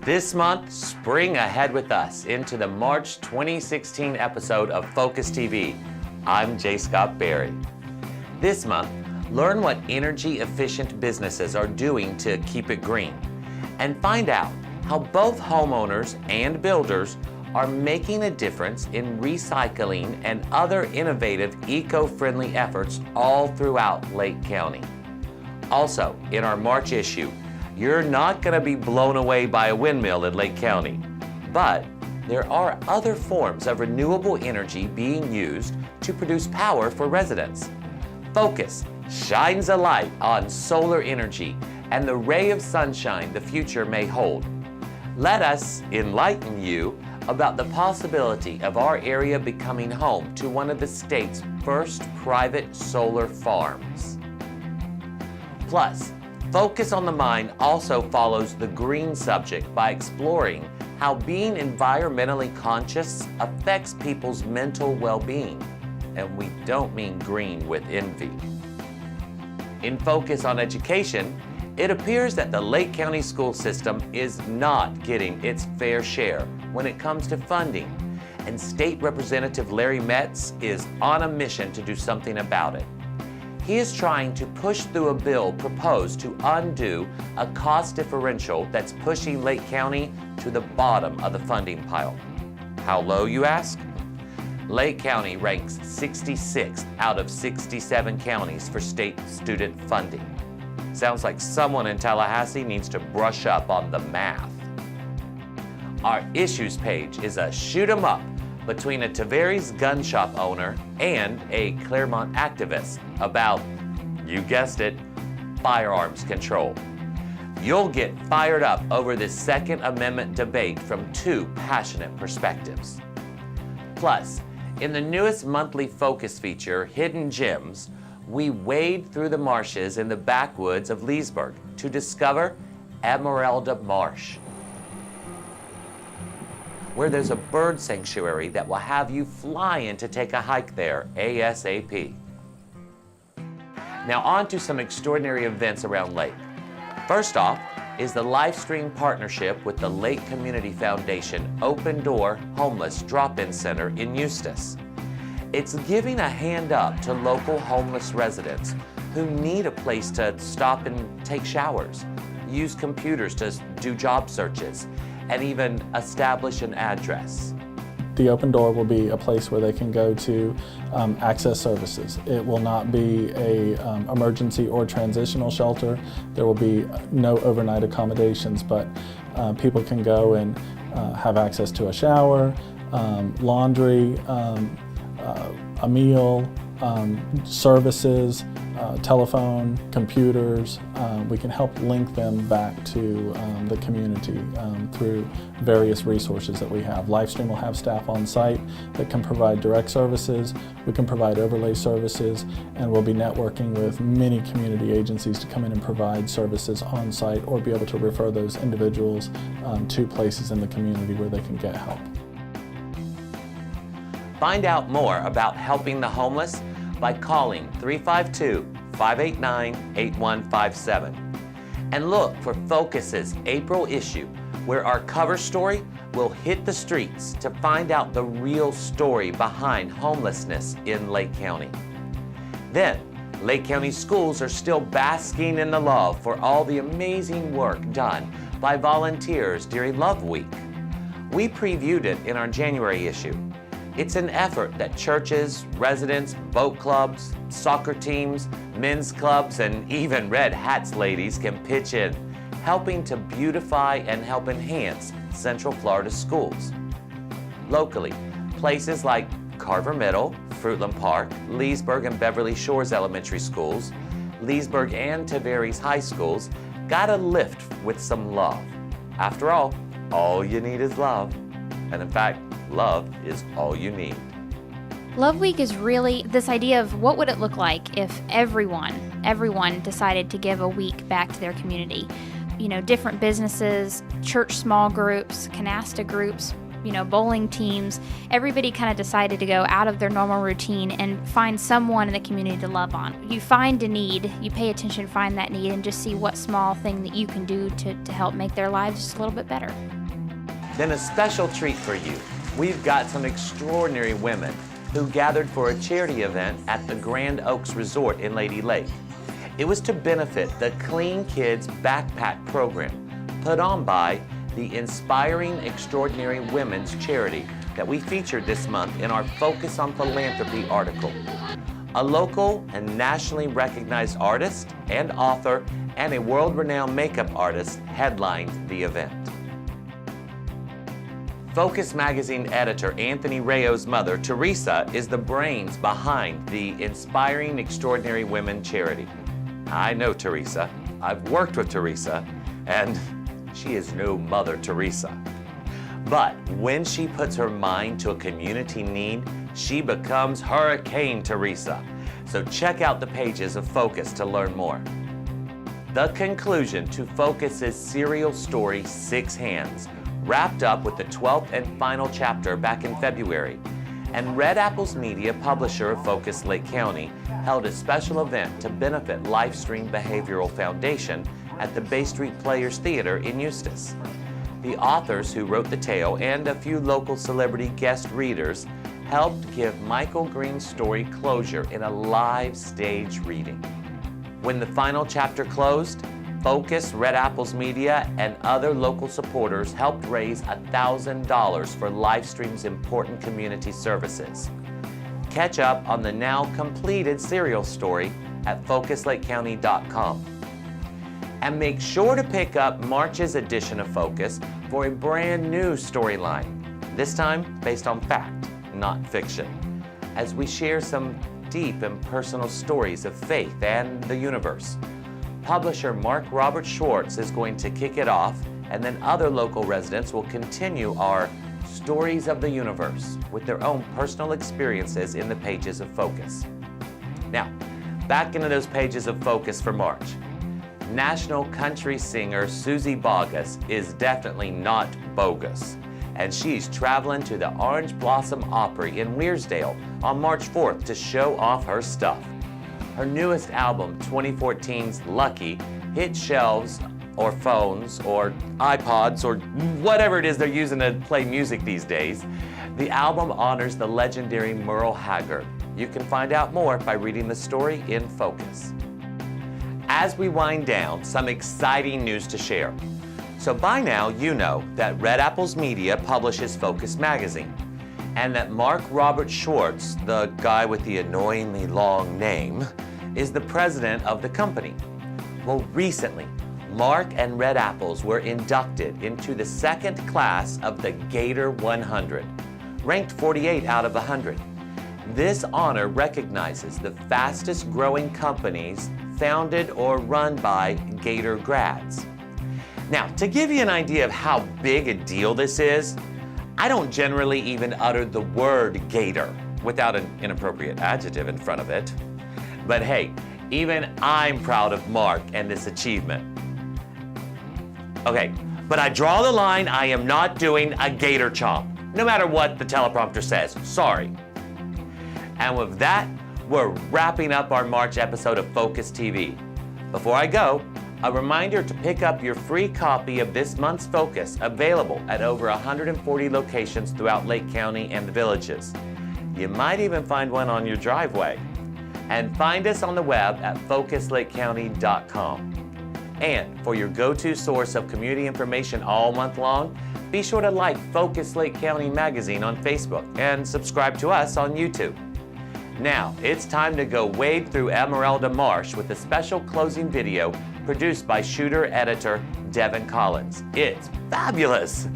This month, spring ahead with us into the March 2016 episode of Focus TV. I'm J. Scott Berry. This month, learn what energy-efficient businesses are doing to keep it green, and find out how both homeowners and builders are making a difference in recycling and other innovative eco-friendly efforts all throughout Lake County. Also, in our March issue, you're not going to be blown away by a windmill in Lake County, but there are other forms of renewable energy being used to produce power for residents. Focus shines a light on solar energy and the ray of sunshine the future may hold. Let us enlighten you about the possibility of our area becoming home to one of the state's first private solar farms. Plus, Focus on the Mind also follows the green subject by exploring how being environmentally conscious affects people's mental well-being. And we don't mean green with envy. In Focus on Education, it appears that the Lake County school system is not getting its fair share when it comes to funding, and State Representative Larry Metz is on a mission to do something about it. He is trying to push through a bill proposed to undo a cost differential that's pushing Lake County to the bottom of the funding pile. How low, you ask? Lake County ranks 66th out of 67 counties for state student funding. Sounds like someone in Tallahassee needs to brush up on the math. Our issues page is a shoot 'em up between a Theresa gun shop owner and a Claremont activist about, you guessed it, firearms control. You'll get fired up over this Second Amendment debate from two passionate perspectives. Plus, in the newest monthly Focus feature, Hidden Gems, we wade through the marshes in the backwoods of Leesburg to discover Esmeralda Marsh, where there's a bird sanctuary that will have you fly in to take a hike there ASAP. Now on to some extraordinary events around Lake. First off is the live stream partnership with the Lake Community Foundation Open Door Homeless Drop-In Center in Eustis. It's giving a hand up to local homeless residents who need a place to stop and take showers, use computers to do job searches, and even establish an address. The Open Door will be a place where they can go to access services. It will not be a emergency or transitional shelter. There will be no overnight accommodations, but people can go and have access to a shower, laundry, a meal, services, telephone, computers. We can help link them back to the community through various resources that we have. Livestream will have staff on site that can provide direct services. We can provide overlay services, and we'll be networking with many community agencies to come in and provide services on site or be able to refer those individuals to places in the community where they can get help. Find out more about helping the homeless by calling 352-589-8157. And look for Focus's April issue, where our cover story will hit the streets to find out the real story behind homelessness in Lake County. Then, Lake County schools are still basking in the love for all the amazing work done by volunteers during Love Week. We previewed it in our January issue. It's an effort that churches, residents, boat clubs, soccer teams, men's clubs, and even Red Hats ladies can pitch in, helping to beautify and help enhance Central Florida schools. Locally, places like Carver Middle, Fruitland Park, Leesburg and Beverly Shores Elementary Schools, Leesburg and Tavares High Schools got a lift with some love. After all you need is love. And in fact, love is all you need. Love Week is really this idea of what would it look like if everyone decided to give a week back to their community. You know, different businesses, church small groups, canasta groups, bowling teams. Everybody kind of decided to go out of their normal routine and find someone in the community to love on. You find a need, you pay attention, find that need, and just see what small thing that you can do to help make their lives just a little bit better. Then a special treat for you. We've got some extraordinary women who gathered for a charity event at the Grand Oaks Resort in Lady Lake. It was to benefit the Clean Kids Backpack Program, put on by the Inspiring Extraordinary Women's Charity that we featured this month in our Focus on Philanthropy article. A local and nationally recognized artist and author and a world-renowned makeup artist headlined the event. Focus magazine editor Anthony Rayo's mother, Theresa, is the brains behind the Inspiring Extraordinary Women charity. I know Theresa. I've worked with Theresa, and she is no Mother Teresa. But when she puts her mind to a community need, she becomes Hurricane Theresa. So check out the pages of Focus to learn more. The conclusion to Focus's serial story, Six Hands, wrapped up with the 12th and final chapter back in February. And Red Apples Media, publisher of Focus Lake County, held a special event to benefit Lifestream Behavioral Foundation at the Bay Street Players Theater in Eustis. The authors who wrote the tale and a few local celebrity guest readers helped give Michael Green's story closure in a live stage reading. When the final chapter closed, Focus, Red Apples Media, and other local supporters helped raise $1,000 for Lifestream's important community services. Catch up on the now completed serial story at focuslakecounty.com. And make sure to pick up March's edition of Focus for a brand new storyline, this time based on fact, not fiction, as we share some deep and personal stories of faith and the universe. Publisher Mark Robert Schwartz is going to kick it off, and then other local residents will continue our Stories of the Universe with their own personal experiences in the pages of Focus. Now, back into those pages of Focus for March. National country singer Susie Bogus is definitely not bogus, and she's traveling to the Orange Blossom Opry in Weirsdale on March 4th to show off her stuff. Her newest album, 2014's Lucky, hit shelves or phones or iPods or whatever it is they're using to play music these days. The album honors the legendary Merle Haggard. You can find out more by reading the story in Focus. As we wind down, some exciting news to share. So by now, you know that Red Apples Media publishes Focus magazine, and that Mark Robert Schwartz, the guy with the annoyingly long name, is the president of the company. Well, recently, Mark and Red Apples were inducted into the second class of the Gator 100, ranked 48 out of 100. This honor recognizes the fastest growing companies founded or run by Gator grads. Now, to give you an idea of how big a deal this is, I don't generally even utter the word Gator without an inappropriate adjective in front of it. But hey, even I'm proud of Mark and this achievement. Okay, but I draw the line. I am not doing a gator chomp, no matter what the teleprompter says. Sorry. And with that, we're wrapping up our March episode of Focus TV. Before I go, a reminder to pick up your free copy of this month's Focus, available at over 140 locations throughout Lake County and the Villages. You might even find one on your driveway. And find us on the web at focuslakecounty.com. And for your go-to source of community information all month long, be sure to like Focus Lake County Magazine on Facebook and subscribe to us on YouTube. Now, it's time to go wade through Esmeralda Marsh with a special closing video produced by shooter-editor Devin Collins. It's fabulous!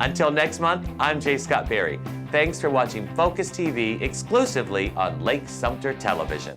Until next month, I'm J. Scott Berry. Thanks for watching Focus TV exclusively on Lake Sumter Television.